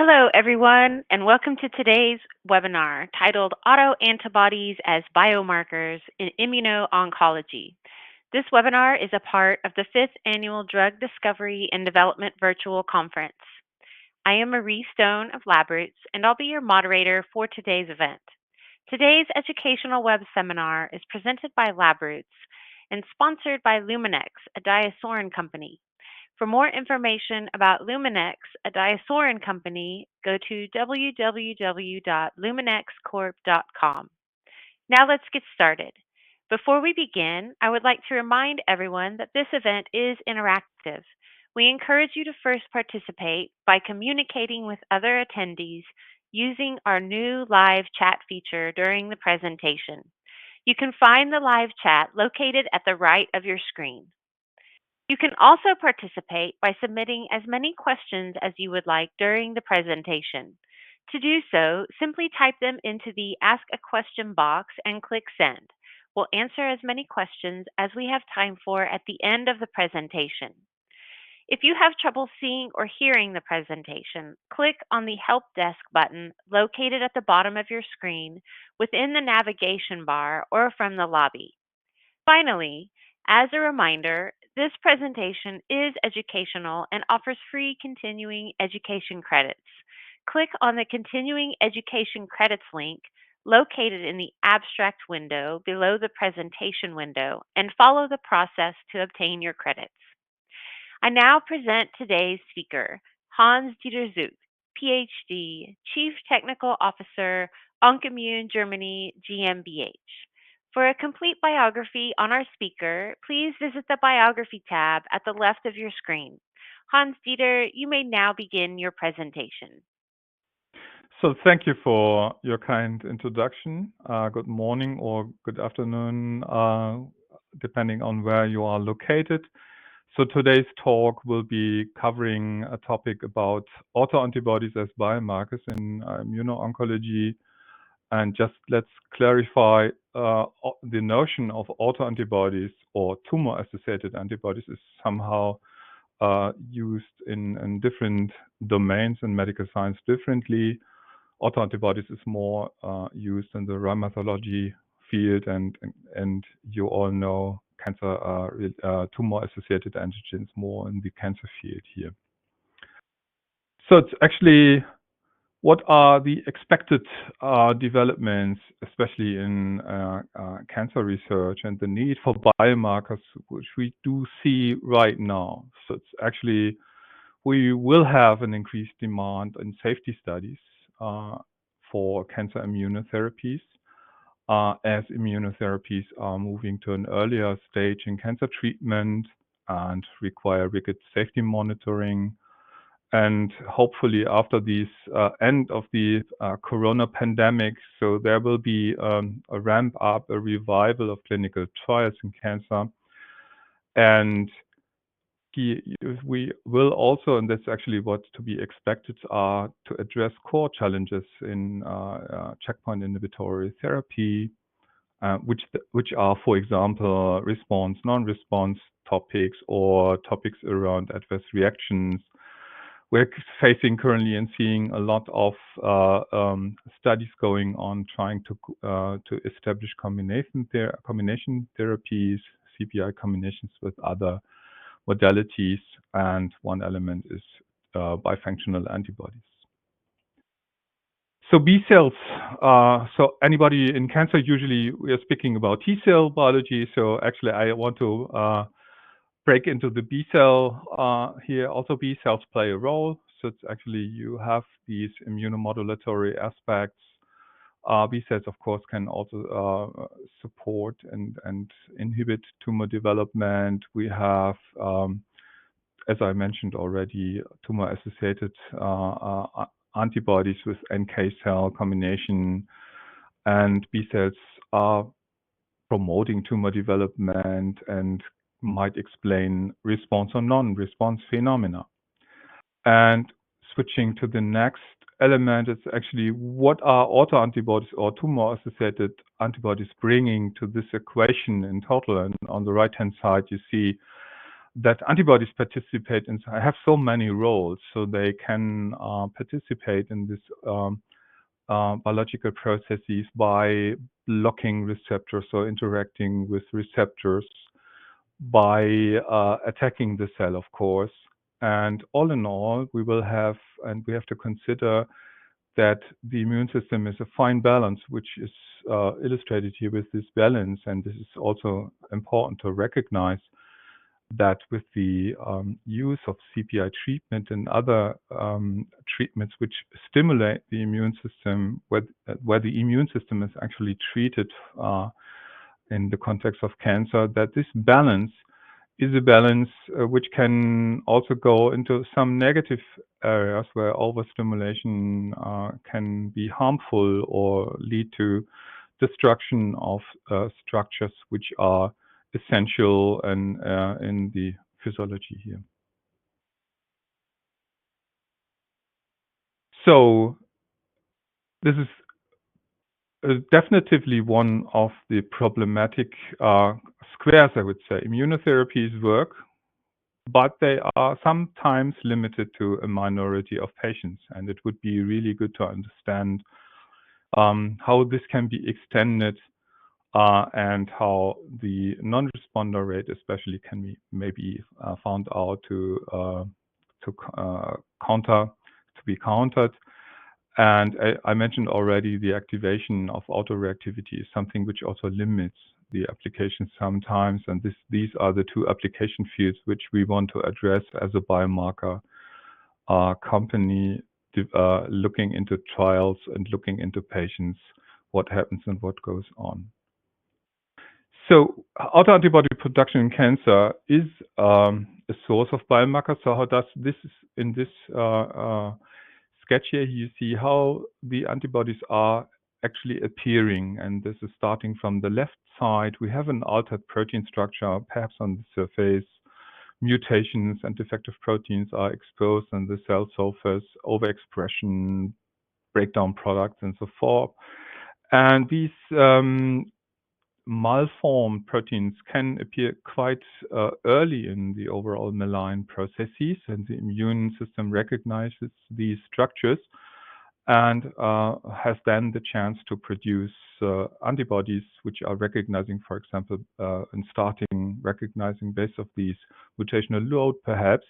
Hello, everyone, and welcome to today's webinar titled Autoantibodies as Biomarkers in Immuno-oncology. This webinar is a part of the 5th Annual Drug Discovery and Development Virtual Conference. I am Marie Stone of LabRoots, and I'll be your moderator for today's event. Today's educational web seminar is presented by LabRoots and sponsored by Luminex, a DiaSorin company. For more information about Luminex, a DiaSorin company, go to www.luminexcorp.com. Now let's get started. Before we begin, I would like to remind everyone that this event is interactive. We encourage you to first participate by communicating with other attendees using our new live chat feature during the presentation. You can find the live chat located at the right of your screen. You can also participate by submitting as many questions as you would like during the presentation. To do so, simply type them into the Ask a Question box and click Send. We'll answer as many questions as we have time for at the end of the presentation. If you have trouble seeing or hearing the presentation, click on the Help Desk button located at the bottom of your screen within the navigation bar or from the lobby. Finally, as a reminder, this presentation is educational and offers free continuing education credits. Click on the Continuing Education Credits link located in the Abstract window below the presentation window and follow the process to obtain your credits. I now present today's speaker, Hans-Dieter Zucht, PhD, Chief Technical Officer, Oncimmune Germany GmbH. For a complete biography on our speaker, please visit the Biography tab at the left of your screen. Hans-Dieter, you may now begin your presentation. So thank you for your kind introduction. Good morning or good afternoon, depending on where you are located. So today's talk will be covering a topic about autoantibodies as biomarkers in immuno-oncology. And just let's clarify the notion of autoantibodies or tumor-associated antibodies is somehow used in different domains in medical science differently. Autoantibodies is more used in the rheumatology field, and you all know cancer tumor-associated antigens more in the cancer field here. So it's actually what are the expected developments, especially in cancer research and the need for biomarkers, which we do see right now. So it's actually, we will have an increased demand in safety studies for cancer immunotherapies, as immunotherapies are moving to an earlier stage in cancer treatment and require rigid safety monitoring. And hopefully after this end of the corona pandemic, so there will be a ramp up, a revival of clinical trials in cancer. And we will also, and that's actually what's to be expected, are to address core challenges in checkpoint inhibitory therapy, which are, for example, response, non-response topics or topics around adverse reactions. We're facing currently and seeing a lot of studies going on trying to establish combination therapies, CPI combinations with other modalities, and one element is bifunctional antibodies. So B cells, so anybody in cancer, usually we are speaking about T cell biology. So actually I want to break into the B cell here. Also B cells play a role. So it's actually, you have these immunomodulatory aspects. B cells, of course, can also support and inhibit tumor development. We have, as I mentioned already, tumor-associated antibodies with NK cell combination, and B cells are promoting tumor development and might explain response or non-response phenomena. And switching to the next element, it's actually what are autoantibodies or tumor-associated antibodies bringing to this equation in total. And on the right-hand side, you see that antibodies participate in, have so many roles, so they can participate in this biological processes by blocking receptors or interacting with receptors, by attacking the cell, of course. And all in all, we will have, and we have to consider that the immune system is a fine balance, which is illustrated here with this balance. And this is also important to recognize that with the use of CPI treatment and other treatments which stimulate the immune system, where the immune system is actually treated in the context of cancer, that this balance is a balance which can also go into some negative areas where overstimulation can be harmful or lead to destruction of structures which are essential and in the physiology here. So this is definitively one of the problematic squares, I would say. Immunotherapies work, but they are sometimes limited to a minority of patients, and it would be really good to understand how this can be extended and how the non-responder rate especially can be maybe found out to be countered. And I mentioned already the activation of autoreactivity is something which also limits the application sometimes. And these are the two application fields which we want to address as a biomarker company, looking into trials and looking into patients, what happens and what goes on. So autoantibody production in cancer is a source of biomarkers. So how does this, in this sketch here, you see how the antibodies are actually appearing. And this is starting from the left side. We have an altered protein structure, perhaps on the surface. Mutations and defective proteins are exposed on the cell surface, overexpression, breakdown products, and so forth. And these malformed proteins can appear quite early in the overall malign processes, and the immune system recognizes these structures and has then the chance to produce antibodies which are recognizing, for example, and starting recognizing based of these mutational load, perhaps.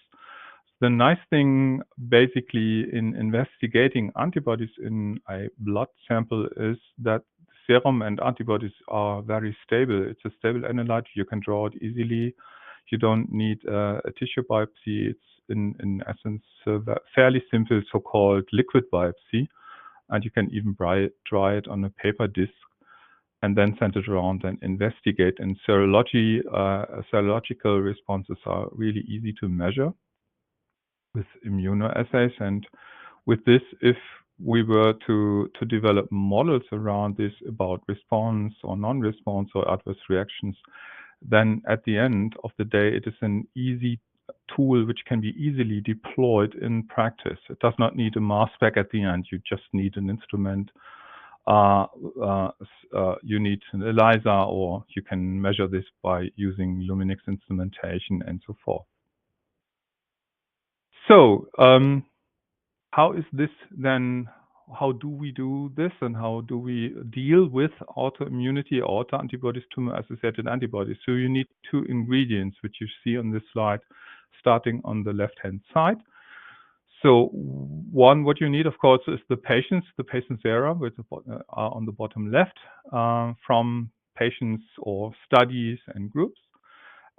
The nice thing basically in investigating antibodies in a blood sample is that serum and antibodies are very stable. It's a stable analyte. You can draw it easily. You don't need a tissue biopsy. It's in essence a fairly simple so-called liquid biopsy. And you can even dry it on a paper disc and then send it around and investigate. And serology, serological responses are really easy to measure with immunoassays. And with this, if we were to develop models around this about response or non-response or adverse reactions, then at the end of the day, it is an easy tool which can be easily deployed in practice. It does not need a mass spec at the end. You just need an instrument. You need an ELISA, or you can measure this by using Luminix instrumentation and so forth. So, how is this then? How do we do this, and how do we deal with autoimmunity or autoantibodies, tumor-associated antibodies? So you need two ingredients, which you see on this slide, starting on the left-hand side. So one, what you need, of course, is the patients sera, which are on the bottom left, from patients or studies and groups.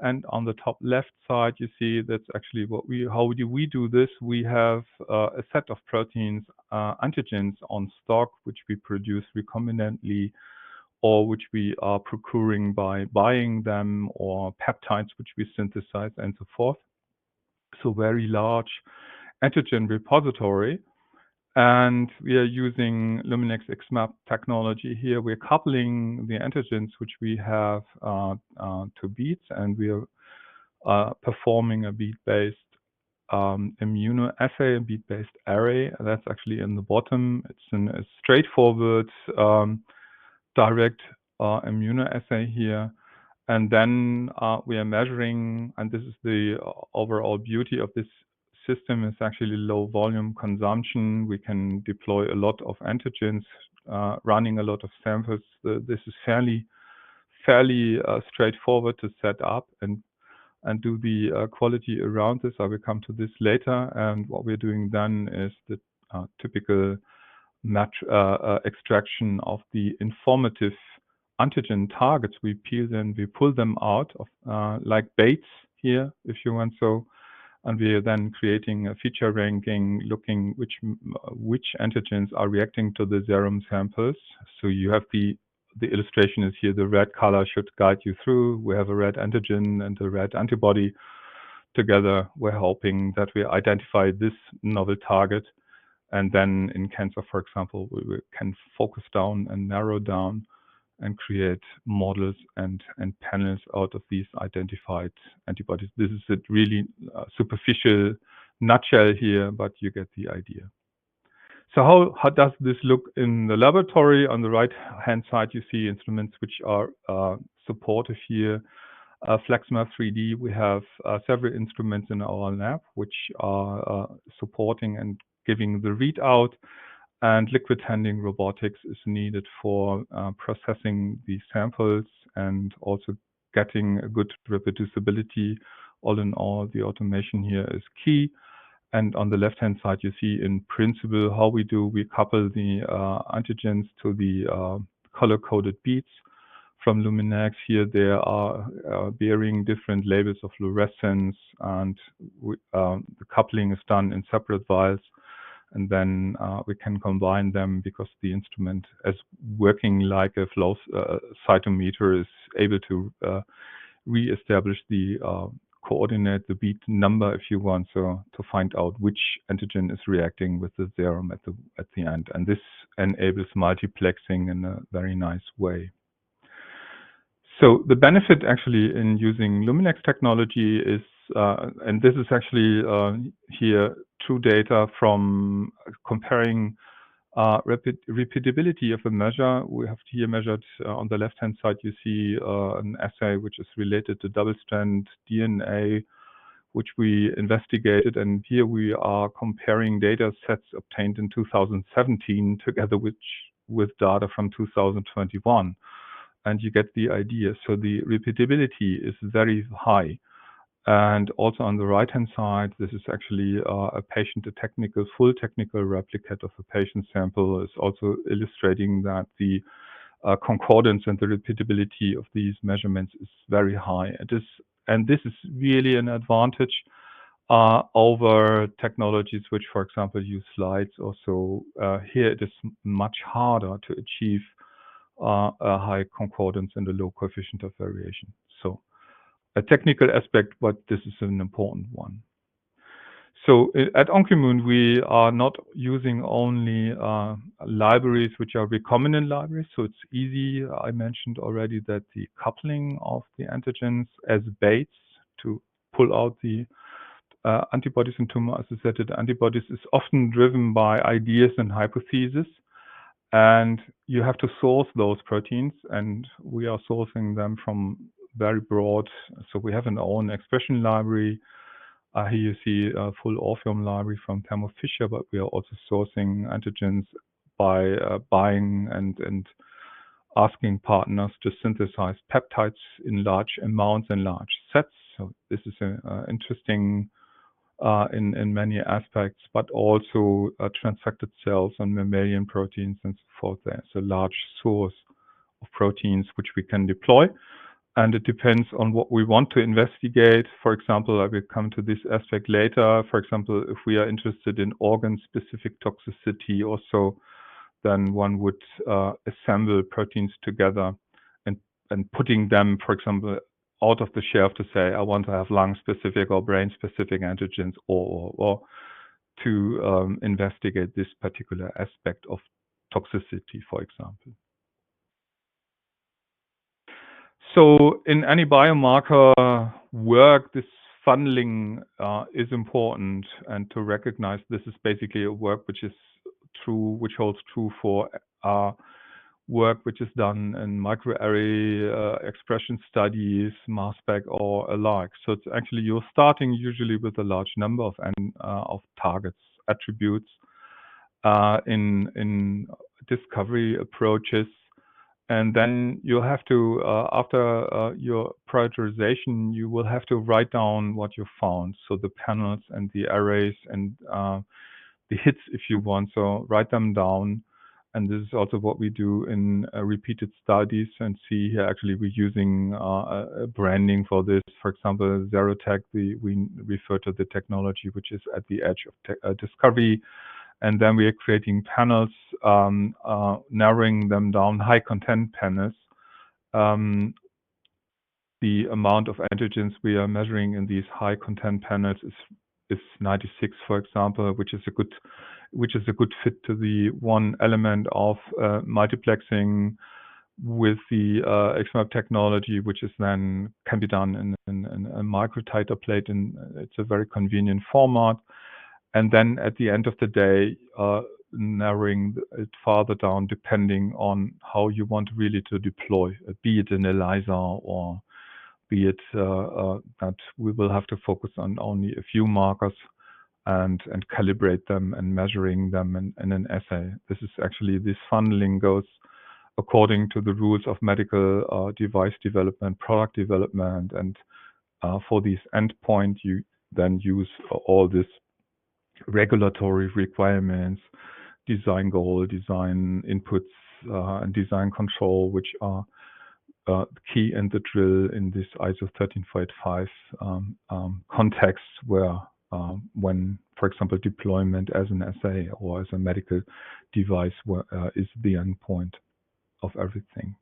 And on the top left side, you see that's actually how do we do this? We have a set of proteins, antigens on stock, which we produce recombinantly, or which we are procuring by buying them, or peptides, which we synthesize, and so forth. So very large antigen repository. And we are using Luminix XMAP technology here. We're coupling the antigens which we have to beads, and we are performing a bead-based immunoassay, a bead-based array. That's actually in the bottom. It's a straightforward direct immunoassay here. And then we are measuring, and this is the overall beauty of this system, is actually low volume consumption. We can deploy a lot of antigens, running a lot of samples. This is fairly straightforward to set up and do the quality around this. I will come to this later. And what we're doing then is the typical match extraction of the informative antigen targets. We peel them, we pull them out of like baits here, if you want so. And we are then creating a feature ranking, looking which antigens are reacting to the serum samples. So you have the illustration is here. The red color should guide you through. We have a red antigen and a red antibody. Together, we're hoping that we identify this novel target. And then in cancer, for example, we can focus down and narrow down and create models and panels out of these identified antibodies. This is a really superficial nutshell here, but you get the idea. So how does this look in the laboratory? On the right-hand side, you see instruments which are supportive here. FlexMap 3D, we have several instruments in our lab which are supporting and giving the readout, and liquid handling robotics is needed for processing the samples and also getting a good reproducibility. All in all, the automation here is key. And on the left-hand side, you see in principle how we do. We couple the antigens to the color-coded beads from Luminex. Here they are bearing different labels of fluorescence, and the coupling is done in separate vials. And then we can combine them because the instrument, as working like a flow cytometer, is able to re-establish the coordinate, the bead number, if you want, so to find out which antigen is reacting with the serum at the end. And this enables multiplexing in a very nice way. So the benefit actually in using Luminex technology is, and this is actually here true data from comparing repeatability of a measure. We have here measured on the left-hand side, you see an assay which is related to double-strand DNA, which we investigated. And here we are comparing data sets obtained in 2017 together with data from 2021. And you get the idea. So the repeatability is very high. And also on the right-hand side, this is actually a full technical replicate of a patient sample. Is also illustrating that the concordance and the repeatability of these measurements is very high. And this is really an advantage over technologies which, for example, use slides. Also, here it is much harder to achieve a high concordance and a low coefficient of variation. So a technical aspect, but this is an important one. So at Oncimmune, we are not using only libraries which are recombinant libraries. So it's easy. I mentioned already that the coupling of the antigens as baits to pull out the antibodies and tumor-associated antibodies is often driven by ideas and hypotheses. And you have to source those proteins, and we are sourcing them from very broad. So we have an own expression library. Here you see a full Orpheum library from Thermo Fisher, but we are also sourcing antigens by buying and asking partners to synthesize peptides in large amounts and large sets. So this is interesting in many aspects, but also transfected cells and mammalian proteins and so forth. There's a large source of proteins which we can deploy. And it depends on what we want to investigate. For example, I will come to this aspect later. For example, if we are interested in organ-specific toxicity also, then one would assemble proteins together and putting them, for example, out of the shelf to say, I want to have lung-specific or brain-specific antigens or to investigate this particular aspect of toxicity, for example. So in any biomarker work, this funneling is important, and to recognize this is basically a work which is true, which holds true for work which is done in microarray expression studies, mass spec or alike. So it's actually you're starting usually with a large number of targets, attributes in discovery approaches. And then you have to, after your prioritization, you will have to write down what you found. So the panels and the arrays and the hits, if you want. So write them down. And this is also what we do in repeated studies. And see here, actually, we're using a branding for this. For example, Zerotech, we refer to the technology which is at the edge of discovery. And then we are creating panels, narrowing them down, high content panels. The amount of antigens we are measuring in these high content panels is 96, for example, which is a good fit to the one element of multiplexing with the XMAP technology, which is then can be done in a microtiter plate, and it's a very convenient format. And then at the end of the day, narrowing it farther down depending on how you want really to deploy, be it an ELISA or be it that we will have to focus on only a few markers and calibrate them and measuring them in an assay. This is actually, this funneling goes according to the rules of medical device development, product development, and for these endpoint, you then use all this regulatory requirements, design goal, design inputs, and design control, which are key in the drill in this ISO 13485 context, where when, for example, deployment as an assay or as a medical device is the endpoint of everything.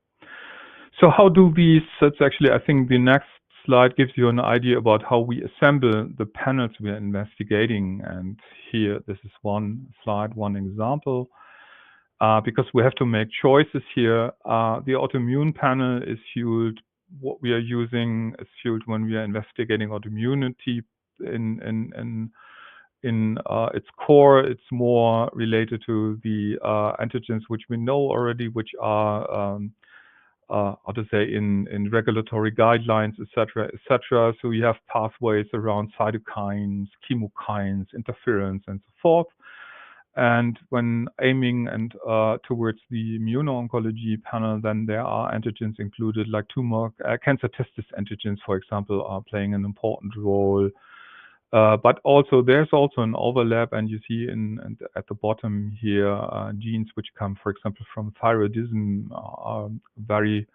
So how do we, that's actually, I think the next slide gives you an idea about how we assemble the panels we are investigating. And here, this is one slide, one example, because we have to make choices here. The autoimmune panel is fueled, what we are using is fueled when we are investigating autoimmunity in its core. It's more related to the antigens which we know already, which are how to say, in regulatory guidelines, etc., etc. So we have pathways around cytokines, chemokines, interference, and so forth. And when aiming and towards the immuno-oncology panel, then there are antigens included, like tumor cancer testis antigens, for example, are playing an important role. But also there's also an overlap, and you see at the bottom here genes which come, for example, from thyroidism are very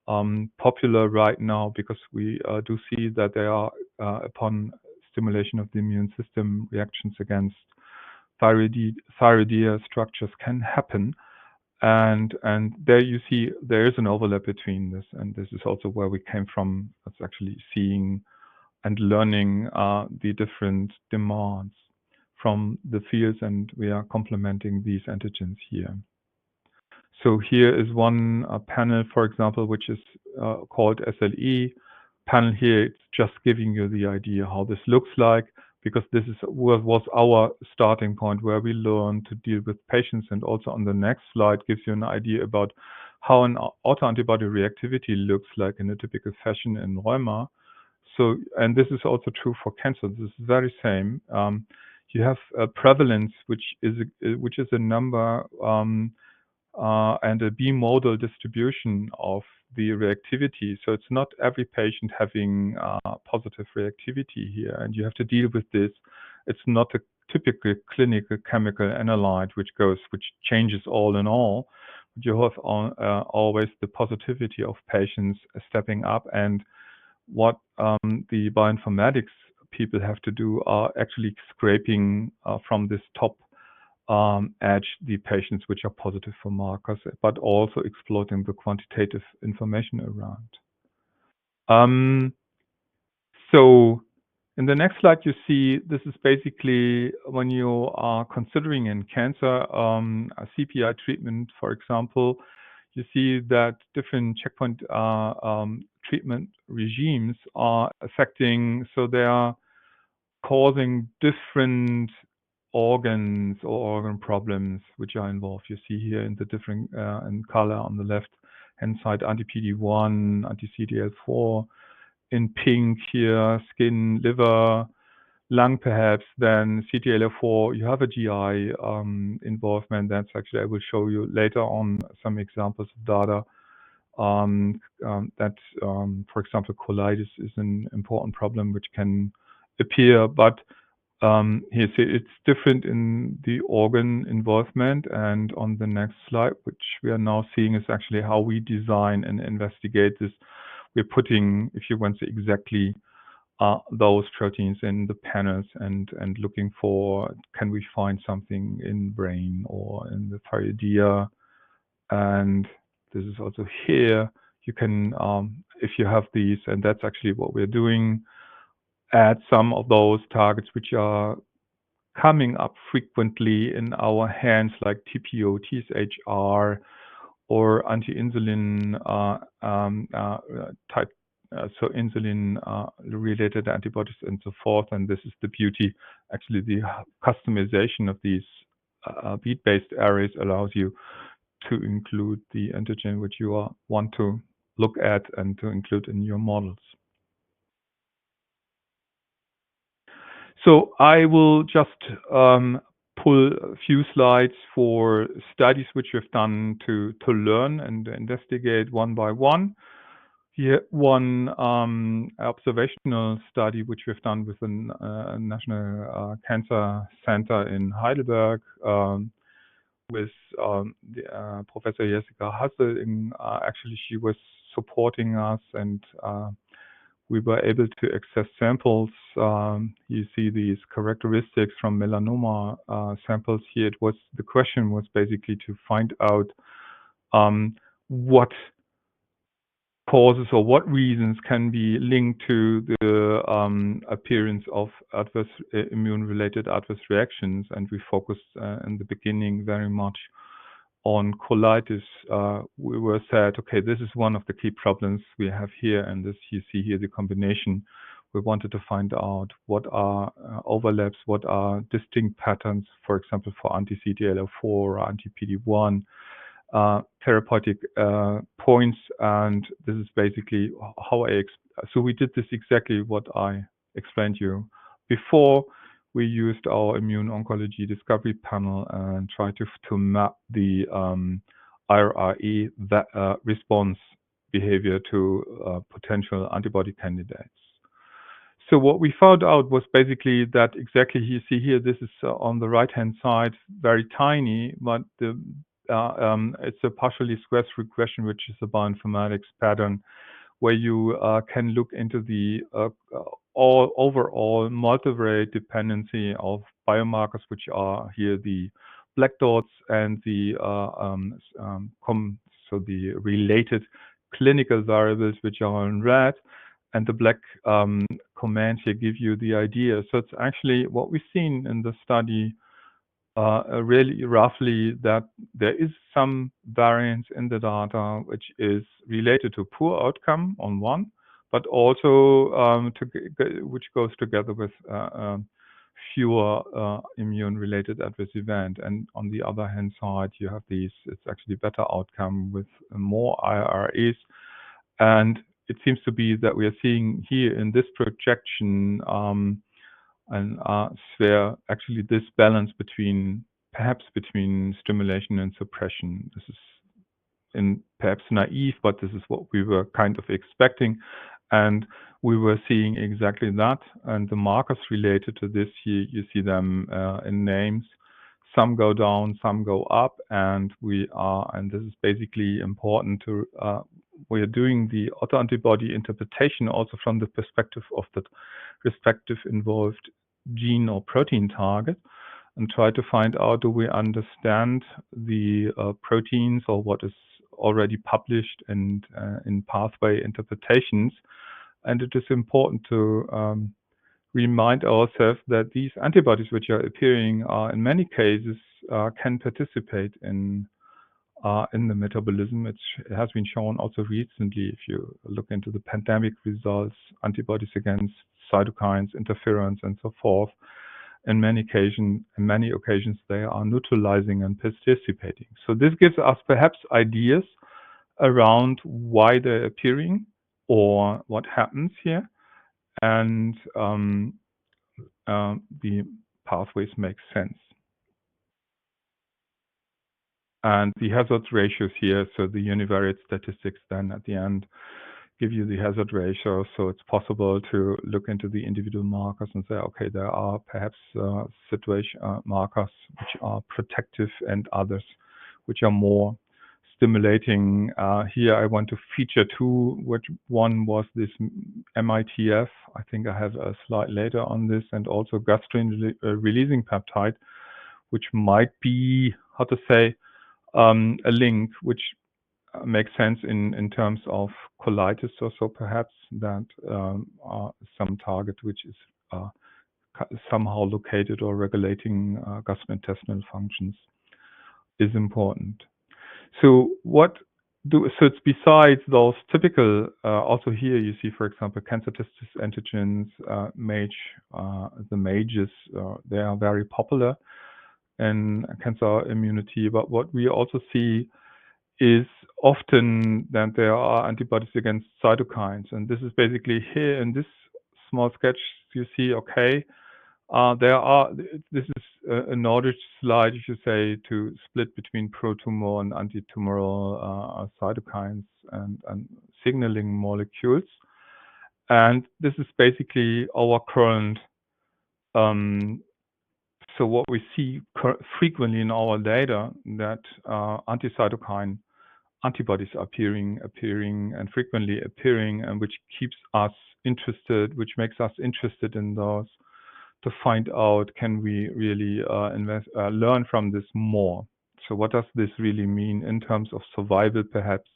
popular right now, because we do see that they are upon stimulation of the immune system, reactions against thyroidea structures can happen. And there you see there is an overlap between this, and this is also where we came from. That's actually seeing and learning the different demands from the fields, and we are complementing these antigens here. So here is one panel, for example, which is called SLE panel here. It's just giving you the idea how this looks like, because this was our starting point where we learned to deal with patients. And also on the next slide gives you an idea about how an autoantibody reactivity looks like in a typical fashion in rheuma. So, and this is also true for cancer. This is very same. You have a prevalence, which is a number and a bimodal distribution of the reactivity. So it's not every patient having positive reactivity here, and you have to deal with this. It's not a typical clinical chemical analyte which changes all in all. But you have always the positivity of patients stepping up, and what the bioinformatics people have to do are actually scraping from this top edge the patients which are positive for markers, but also exploiting the quantitative information around. So in the next slide, you see this is basically when you are considering in cancer a CPI treatment, for example. You see that different checkpoint treatment regimes are affecting, so they are causing different organs or organ problems which are involved. You see here in the different in color on the left hand side, anti-PD-1, anti-CTLA4, in pink here, skin, liver, lung perhaps, then CTLA4, you have a GI involvement. That's actually, I will show you later on some examples of data that, for example, colitis is an important problem which can appear, but here it's different in the organ involvement. And on the next slide, which we are now seeing, is actually how we design and investigate this. We're putting, if you want to, exactly those proteins in the panels and looking for, can we find something in brain or in the thyroidea. And this is also here. You can, if you have these, and that's actually what we're doing, add some of those targets which are coming up frequently in our hands, like TPO, TSHR, or anti-insulin type, so insulin related antibodies and so forth. And this is the beauty. Actually, the customization of these bead-based arrays allows you to include the antigen which you want to look at and to include in your models. So I will just pull a few slides for studies which we've done to learn and investigate one by one. Here, one observational study which we've done with the National Cancer Center in Heidelberg with Professor Jessica Hassel. Actually, she was supporting us, and we were able to access samples. You see these characteristics from melanoma samples here. The question was basically to find out what causes or what reasons can be linked to the appearance of adverse immune-related adverse reactions. And we focused in the beginning very much on colitis. We were said, okay, this is one of the key problems we have here, and this you see here the combination. We wanted to find out what are overlaps, what are distinct patterns, for example, for anti-CTLA4 or anti-PD-1 therapeutic points. And this is basically how so we did this exactly what I explained to you before. We used our Immuno-oncology discovery panel and tried to map the IRE response behavior to potential antibody candidates. So what we found out was basically that exactly you see here, this is on the right-hand side, very tiny, but it's a partially squares regression, which is a bioinformatics pattern where you can look into the overall multivariate dependency of biomarkers, which are here the black dots, and the so the related clinical variables, which are in red, and the black commands here give you the idea. So it's actually what we've seen in the study, really roughly, that there is some variance in the data which is related to poor outcome on one, but also which goes together with fewer immune-related adverse event. And on the other hand side, you have these, it's actually better outcome with more IRAs. And it seems to be that we are seeing here in this projection and sphere, actually this balance perhaps between stimulation and suppression. This is perhaps naive, but this is what we were kind of expecting. And we were seeing exactly that. And the markers related to this, you see them in names. Some go down, some go up, and and this is basically important to, we are doing the autoantibody interpretation also from the perspective of the respective involved gene or protein target, and try to find out, do we understand the proteins or what is already published and in pathway interpretations. And it is important to remind ourselves that these antibodies which are appearing in many cases can participate in the metabolism. It has been shown also recently, if you look into the pandemic results, antibodies against cytokines, interferons, and so forth. in many occasions, they are neutralizing and participating. So this gives us perhaps ideas around why they're appearing or what happens here, and the pathways make sense. And the hazard ratios here, so the univariate statistics then at the end give you the hazard ratio, so it's possible to look into the individual markers and say, okay, there are perhaps situation markers which are protective and others which are more stimulating. Here I want to feature two, which one was this MITF. I think I have a slide later on this, and also gastrin-releasing peptide, which might be, how to say, a link which makes sense in terms of colitis or so, perhaps, that some target which is somehow located or regulating gastrointestinal functions is important. So it's besides those typical, also here you see, for example, cancer testis antigens, the MAGEs, they are very popular in cancer immunity, but what we also see is often that there are antibodies against cytokines. And this is basically here in this small sketch, you see, okay, this is a knowledge slide, you should say, to split between pro-tumor and anti-tumoral cytokines and signaling molecules. And this is basically our current, so what we see frequently in our data, that anti-cytokine antibodies are appearing and frequently appearing, and which keeps us interested, which makes us interested in those, to find out, can we really learn from this more? So what does this really mean in terms of survival, perhaps,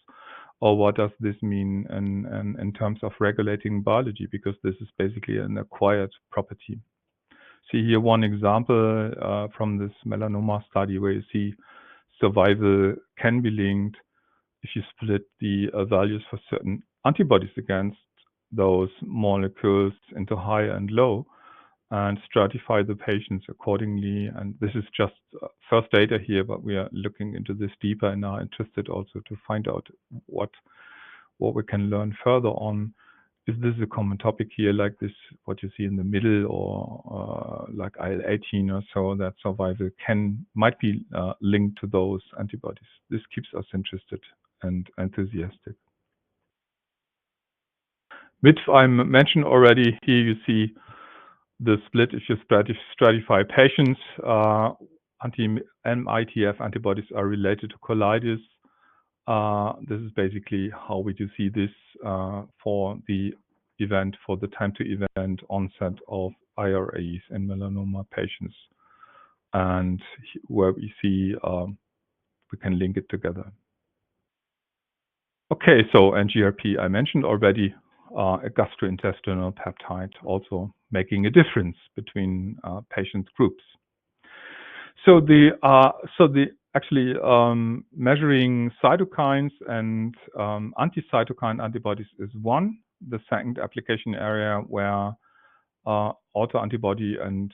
or what does this mean in terms of regulating biology? Because this is basically an acquired property. See here one example from this melanoma study where you see survival can be linked if you split the values for certain antibodies against those molecules into high and low, and stratify the patients accordingly. And this is just first data here, but we are looking into this deeper and are interested also to find out what we can learn further on. Is this a common topic here, like this, what you see in the middle, or like IL-18 or so, that survival might be linked to those antibodies? This keeps us interested and enthusiastic. Which I mentioned already. Here you see the split if you stratify patients. Anti-MITF antibodies are related to colitis. This is basically how we do see this for the time to event onset of IRAs in melanoma patients, and where we see we can link it together. Okay, so NGRP I mentioned already, a gastrointestinal peptide, also making a difference between patient groups. So actually measuring cytokines and anti-cytokine antibodies is one. The second application area where autoantibody and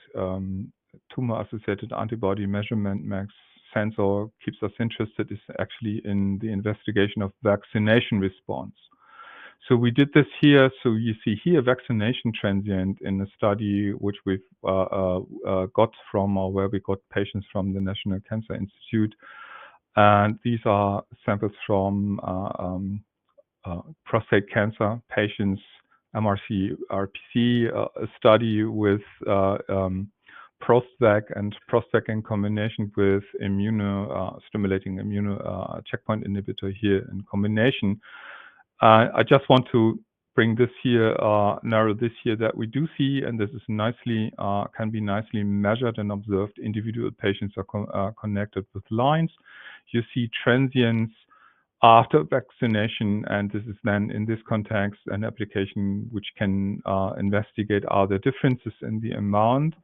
tumor-associated antibody measurement makes sense or keeps us interested is actually in the investigation of vaccination response. So we did this here. So you see here vaccination transient in a study which we've got from, or where we got patients from the National Cancer Institute. And these are samples from prostate cancer patients, MRC, RPC, a study with Prostvac and Prostvac in combination with stimulating immuno checkpoint inhibitor here in combination. I just want to bring this here, narrow this here, that we do see, and this is nicely, can be nicely measured and observed. Individual patients are connected with lines. You see transients after vaccination, and this is then in this context an application which can investigate, are there differences in the amount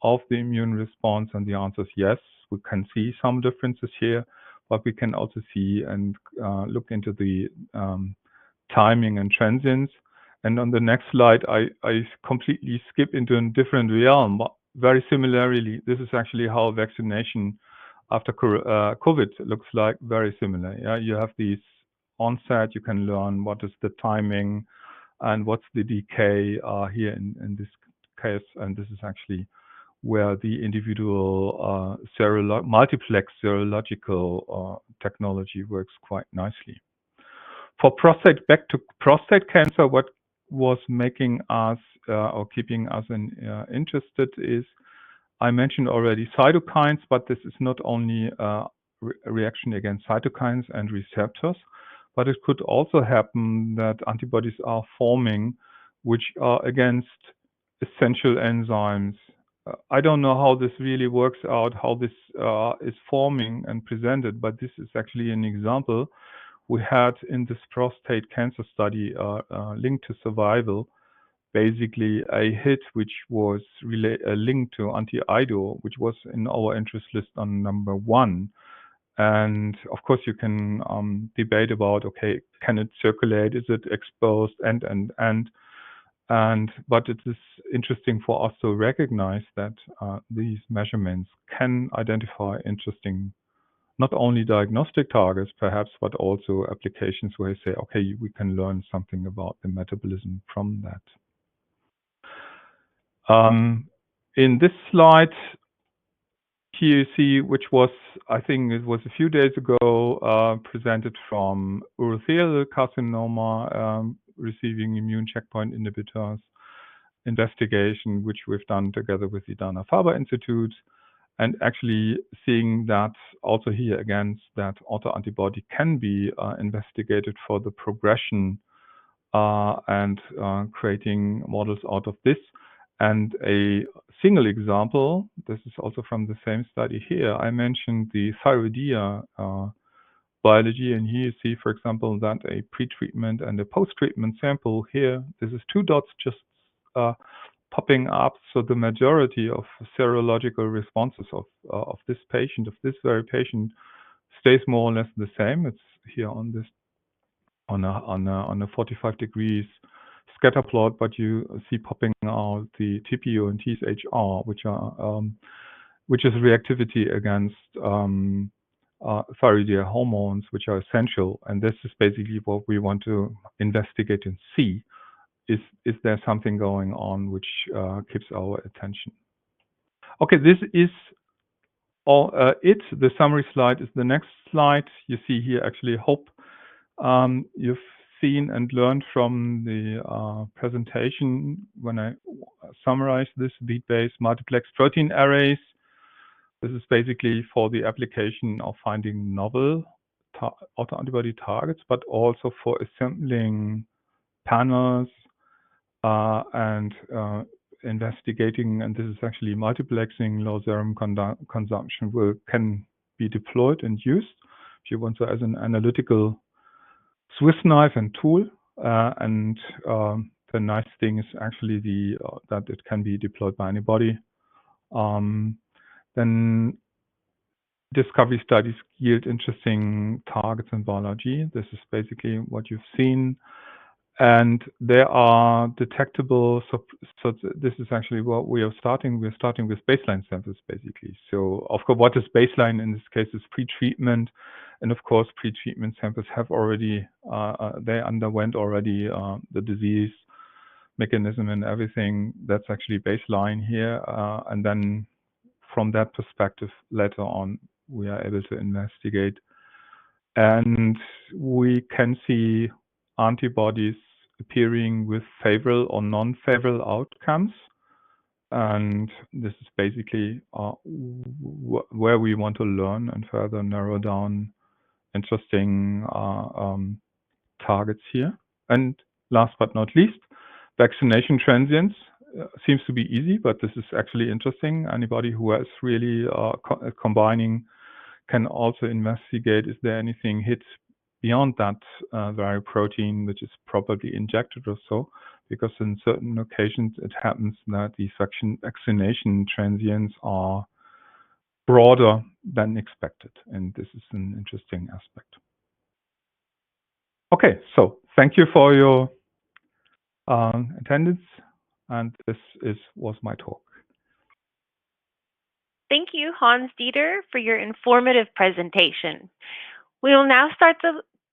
of the immune response, and the answer is yes. We can see some differences here, but we can also see and look into the timing and transients. And on the next slide, I completely skip into a different realm. very similarly, this is actually how vaccination after COVID looks like, very similar. Yeah, you have these onset, you can learn what is the timing and what's the decay here in this case, and this is actually where the individual multiplex serological technology works quite nicely. For back to prostate cancer, what was making us or keeping us interested is, I mentioned already cytokines, but this is not only a reaction against cytokines and receptors, but it could also happen that antibodies are forming which are against essential enzymes. I don't know how this really works out, how this is forming and presented, but this is actually an example we had in this prostate cancer study linked to survival. Basically a hit which was linked to anti-IDO, which was in our interest list on number 1. And of course you can debate about, okay, can it circulate, is it exposed, but it is interesting for us to recognize that these measurements can identify interesting, not only diagnostic targets perhaps, but also applications where you say, okay, we can learn something about the metabolism from that. In this slide, here you see, which was, I think it was a few days ago, presented from urothelial carcinoma receiving immune checkpoint inhibitors investigation, which we've done together with the Dana-Farber Institute, and actually seeing that also here again, that autoantibody can be investigated for the progression and creating models out of this. And a single example, this is also from the same study here, I mentioned the thyroidea biology, and here you see, for example, that a pre-treatment and a post-treatment sample here, this is 2 dots just popping up, so the majority of serological responses of this patient, of this very patient, stays more or less the same. It's here on this on a 45 degrees scatter plot, but you see popping out the TPO and TSHR, which is reactivity against thyroid hormones, which are essential. And this is basically what we want to investigate and see. Is there something going on which keeps our attention? Okay, this is all the summary slide is the next slide. You see here actually hope you've seen and learned from the presentation when I summarized this bead-based multiplex protein arrays. This is basically for the application of finding novel autoantibody targets, but also for assembling panels and investigating, and this is actually multiplexing low serum consumption can be deployed and used if you want to as an analytical Swiss knife and tool. And the nice thing is actually that it can be deployed by anybody. Then discovery studies yield interesting targets in biology. This is basically what you've seen. And they are detectable. So this is actually what we are starting. We're starting with baseline samples, basically. So of course, what is baseline in this case is pre-treatment. And of course, pre-treatment samples have already, they underwent already the disease mechanism and everything. That's actually baseline here. And then from that perspective, later on, we are able to investigate. And we can see antibodies appearing with favorable or non-favorable outcomes. And this is basically where we want to learn and further narrow down interesting targets here. And last but not least, vaccination transients seems to be easy, but this is actually interesting. Anybody who is really combining can also investigate, is there anything hit beyond that very protein, which is probably injected or so, because in certain occasions it happens that these vaccination transients are broader than expected, and this is an interesting aspect. Okay, so thank you for your attendance, and this was my talk. Thank you, Hans-Dieter, for your informative presentation. We will now start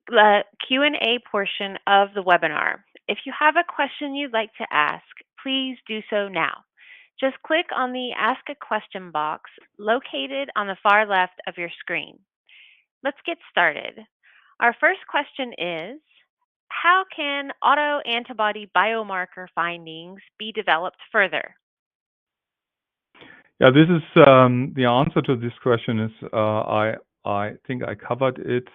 the Q&A portion of the webinar. If you have a question you'd like to ask, please do so now. Just click on the Ask a Question box located on the far left of your screen. Let's get started. Our first question is, how can autoantibody biomarker findings be developed further? Yeah, this is the answer to this question is I think I covered it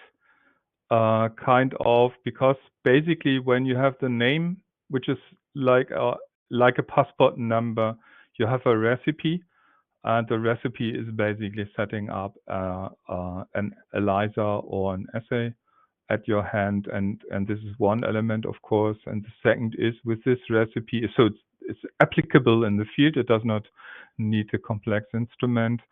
kind of, because basically when you have the name, which is like a passport number, you have a recipe, and the recipe is basically setting up an ELISA or an assay at your hand, and this is one element, of course. And the second is, with this recipe, so it's applicable in the field. It does not need a complex instrument,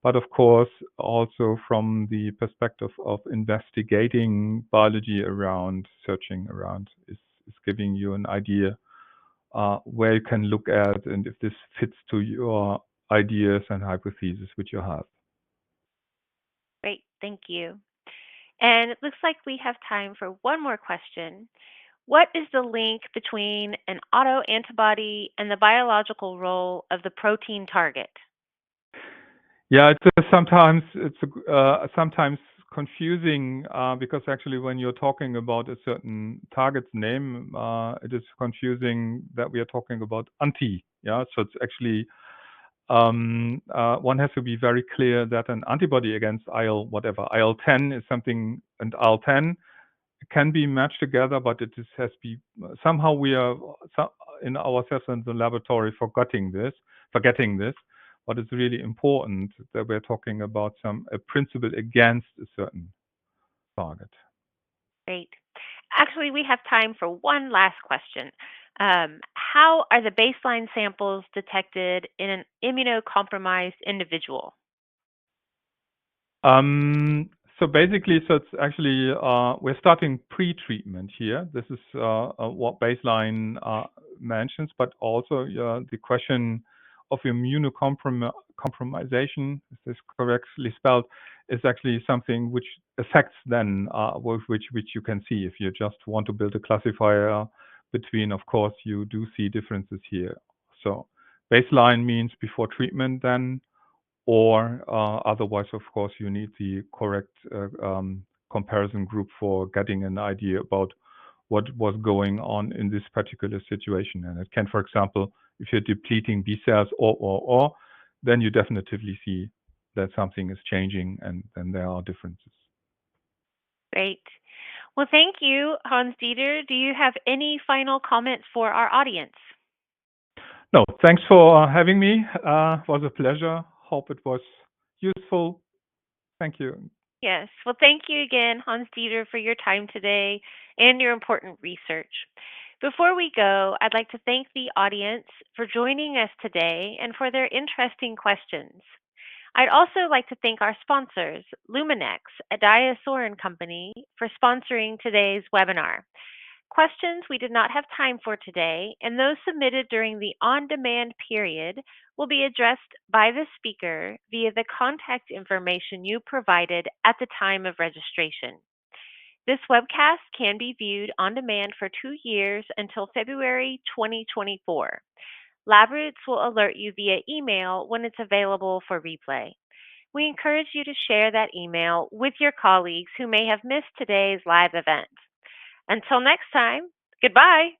but of course also from the perspective of investigating biology around, searching around, is giving you an idea where you can look at and if this fits to your ideas and hypotheses which you have. Great, thank you. And it looks like we have time for one more question. What is the link between an autoantibody and the biological role of the protein target? Yeah, sometimes confusing because actually when you're talking about a certain target's name, it is confusing that we are talking about anti. Yeah, so it's actually one has to be very clear that an antibody against IL-10 is something, and IL-10 can be matched together, but it has to be somehow we are in ourselves in the laboratory forgetting this. But it's really important that we're talking about a principle against a certain target. Great. Actually, we have time for one last question. How are the baseline samples detected in an immunocompromised individual? So basically, so it's actually we're starting pre-treatment here. This is what baseline mentions, but also the question of immunocompromisation, is this correctly spelled, is actually something which affects then which you can see if you just want to build a classifier between. Of course, you do see differences here. So baseline means before treatment then, or otherwise, of course, you need the correct comparison group for getting an idea about what was going on in this particular situation. And it can, for example, if you're depleting B cells or, then you definitely see that something is changing, and then there are differences. Great. Well, thank you, Hans-Dieter. Do you have any final comments for our audience? No, thanks for having me. It was a pleasure. Hope it was useful. Thank you. Yes. Well, thank you again, Hans-Dieter, for your time today and your important research. Before we go, I'd like to thank the audience for joining us today and for their interesting questions. I'd also like to thank our sponsors, Luminex, a Diasorin company, for sponsoring today's webinar. Questions we did not have time for today, and those submitted during the on-demand period, will be addressed by the speaker via the contact information you provided at the time of registration. This webcast can be viewed on demand for 2 years until February 2024. LabRoots will alert you via email when it's available for replay. We encourage you to share that email with your colleagues who may have missed today's live event. Until next time, goodbye.